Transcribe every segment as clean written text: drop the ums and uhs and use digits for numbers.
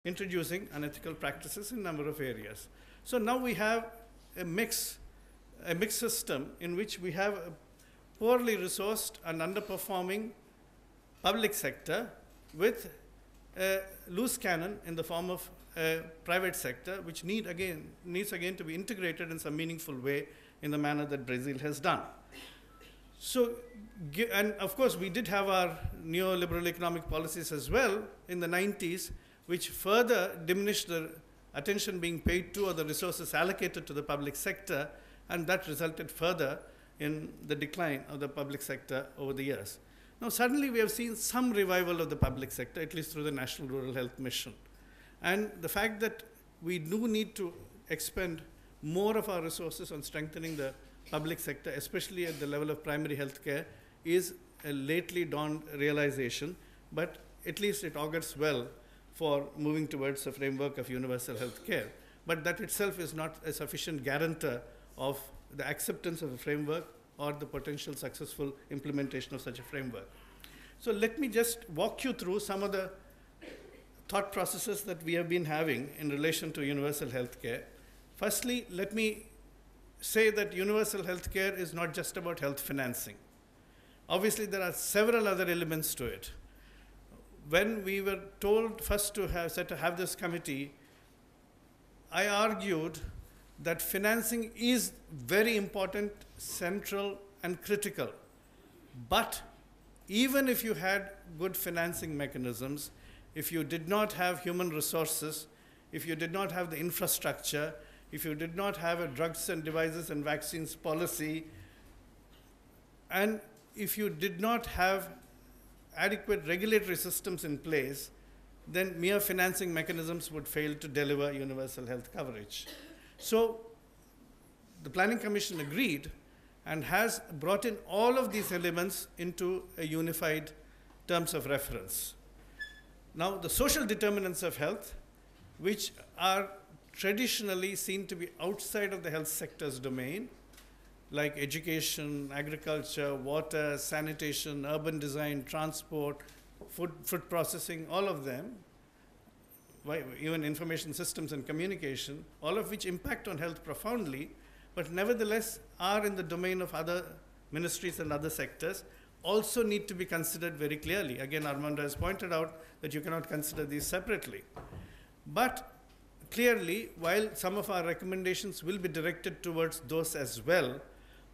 introducing unethical practices in a number of areas. So now we have a mixed system in which we have a poorly resourced and underperforming public sector with a loose cannon in the form of a private sector, which needs again to be integrated in some meaningful way in the manner that Brazil has done. So, and of course, we did have our neoliberal economic policies as well in the 90s, which further diminished the attention being paid to or the resources allocated to the public sector, and that resulted further in the decline of the public sector over the years. Now, suddenly we have seen some revival of the public sector, at least through the National Rural Health Mission. And the fact that we do need to expend more of our resources on strengthening the public sector, especially at the level of primary health care, is a lately dawned realization, but at least it augurs well for moving towards a framework of universal health care. But that itself is not a sufficient guarantor of the acceptance of a framework or the potential successful implementation of such a framework. So let me just walk you through some of the thought processes that we have been having in relation to universal health care. Firstly, let me say that universal health care is not just about health financing. Obviously, there are several other elements to it. When we were told first to have this committee, I argued that financing is very important, central, and critical. But even if you had good financing mechanisms, if you did not have human resources, if you did not have the infrastructure, if you did not have a drugs and devices and vaccines policy, and if you did not have adequate regulatory systems in place, then mere financing mechanisms would fail to deliver universal health coverage. So the Planning Commission agreed and has brought in all of these elements into a unified terms of reference. Now, the social determinants of health, which are traditionally seen to be outside of the health sector's domain, like education, agriculture, water, sanitation, urban design, transport, food processing, all of them, even information systems and communication, all of which impact on health profoundly, but nevertheless are in the domain of other ministries and other sectors, also need to be considered very clearly. Again, Armando has pointed out that you cannot consider these separately. But clearly, while some of our recommendations will be directed towards those as well,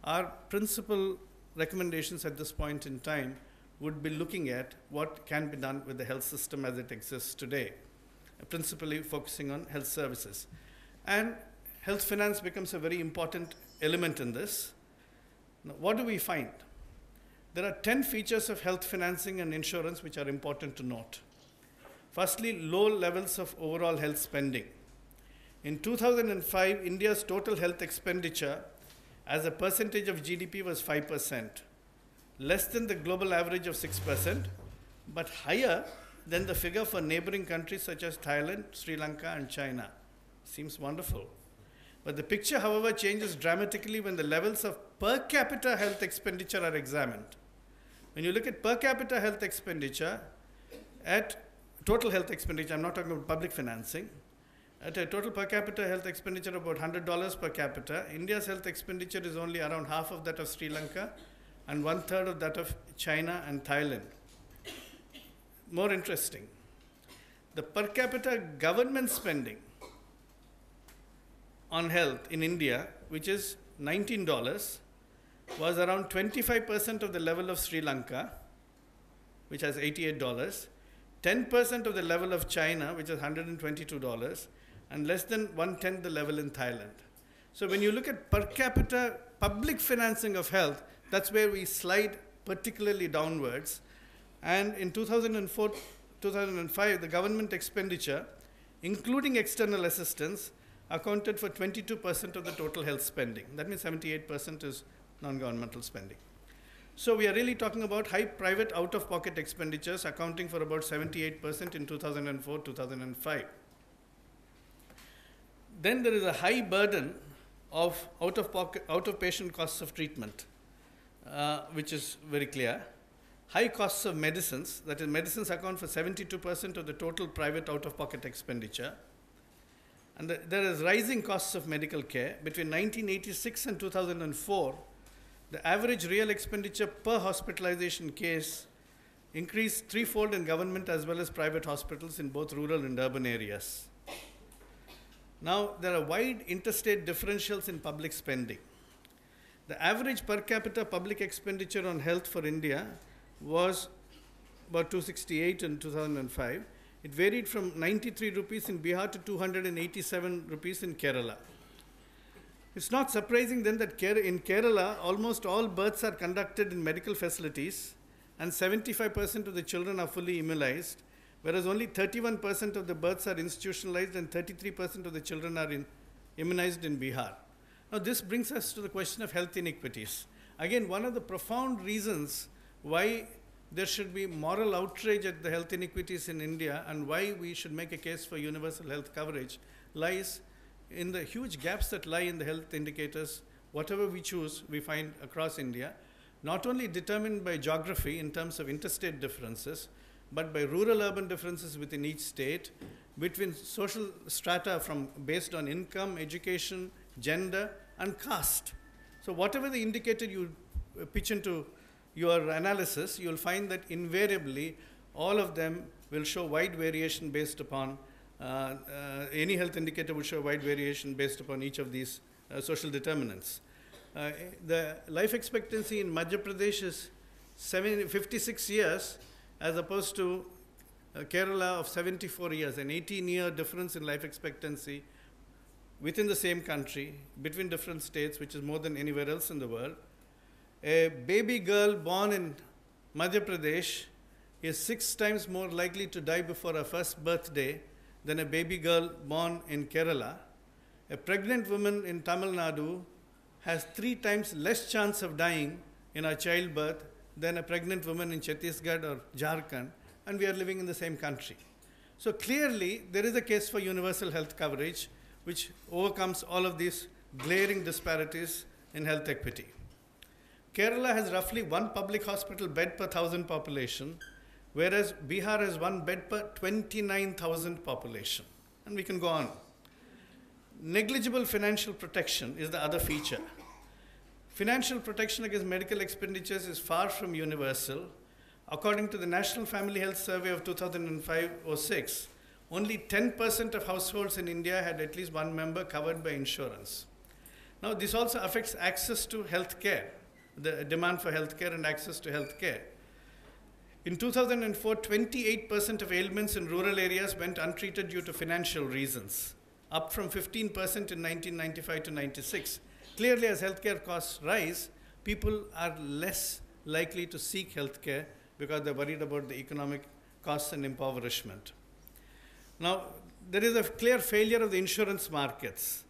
our principal recommendations at this point in time would be looking at what can be done with the health system as it exists today, principally focusing on health services. And health finance becomes a very important element in this. Now, what do we find? There are 10 features of health financing and insurance which are important to note. Firstly, low levels of overall health spending. In 2005, India's total health expenditure as a percentage of GDP was 5%, less than the global average of 6%, but higher than the figure for neighboring countries such as Thailand, Sri Lanka, and China. Seems wonderful. But the picture, however, changes dramatically when the levels of per capita health expenditure are examined. When you look at per capita health expenditure, at total health expenditure, I'm not talking about public financing, at a total per capita health expenditure of about $100 per capita, India's health expenditure is only around half of that of Sri Lanka and 1/3 of that of China and Thailand. More interesting, the per capita government spending on health in India, which is $19, was around 25% of the level of Sri Lanka, which has $88, 10% of the level of China, which is $122, and less than 1/10 the level in Thailand. So when you look at per capita public financing of health, that's where we slide particularly downwards. And in 2004, 2005, the government expenditure, including external assistance, accounted for 22% of the total health spending. That means 78% is non-governmental spending. So we are really talking about high private out-of-pocket expenditures accounting for about 78% in 2004, 2005. Then there is a high burden of out-of-patient costs of treatment, which is very clear. high costs of medicines, that is, medicines account for 72% of the total private out-of-pocket expenditure. And there is rising costs of medical care. Between 1986 and 2004, the average real expenditure per hospitalization case increased threefold in government as well as private hospitals in both rural and urban areas. Now, there are wide interstate differentials in public spending. The average per capita public expenditure on health for India was about 268 in 2005. It varied from 93 rupees in Bihar to 287 rupees in Kerala. It's not surprising then that in Kerala, almost all births are conducted in medical facilities and 75% of the children are fully immunized, whereas only 31% of the births are institutionalized and 33% of the children are immunized in Bihar. Now, this brings us to the question of health inequities. Again, one of the profound reasons why there should be moral outrage at the health inequities in India and why we should make a case for universal health coverage lies in the huge gaps that lie in the health indicators. Whatever we choose, we find across India, not only determined by geography in terms of interstate differences, but by rural-urban differences within each state, between social strata based on income, education, gender, and caste. So whatever the indicator you pitch into your analysis, you'll find that invariably all of them will show wide variation based upon, any health indicator will show wide variation based upon each of these social determinants. The life expectancy in Madhya Pradesh is 56 years as opposed to Kerala of 74 years, an 18-year difference in life expectancy within the same country, between different states, which is more than anywhere else in the world. A baby girl born in Madhya Pradesh is 6 times more likely to die before her first birthday than a baby girl born in Kerala. A pregnant woman in Tamil Nadu has 3 times less chance of dying in her childbirth than a pregnant woman in Chhattisgarh or Jharkhand, and we are living in the same country. So clearly, there is a case for universal health coverage, which overcomes all of these glaring disparities in health equity. Kerala has roughly 1 public hospital bed per 1,000 population, whereas Bihar has 1 bed per 29,000 population. And we can go on. Negligible financial protection is the other feature. Financial protection against medical expenditures is far from universal. According to the National Family Health Survey of 2005-06, only 10% of households in India had at least 1 member covered by insurance. Now, this also affects access to health care, the demand for health care and access to health care. In 2004, 28% of ailments in rural areas went untreated due to financial reasons, up from 15% in 1995 to 96. Clearly, as healthcare costs rise, people are less likely to seek healthcare because they're worried about the economic costs and impoverishment. Now, there is a clear failure of the insurance markets.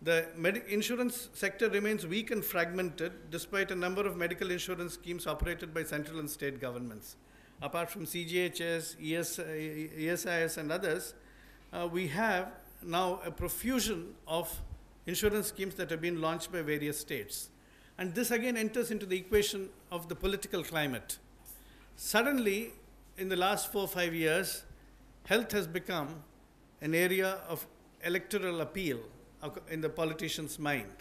The insurance sector remains weak and fragmented despite a number of medical insurance schemes operated by central and state governments. Apart from CGHS, ESIS, and others, we have now a profusion of insurance schemes that have been launched by various states. And this again enters into the equation of the political climate. Suddenly, in the last 4 or 5 years, health has become an area of electoral appeal in the politician's mind.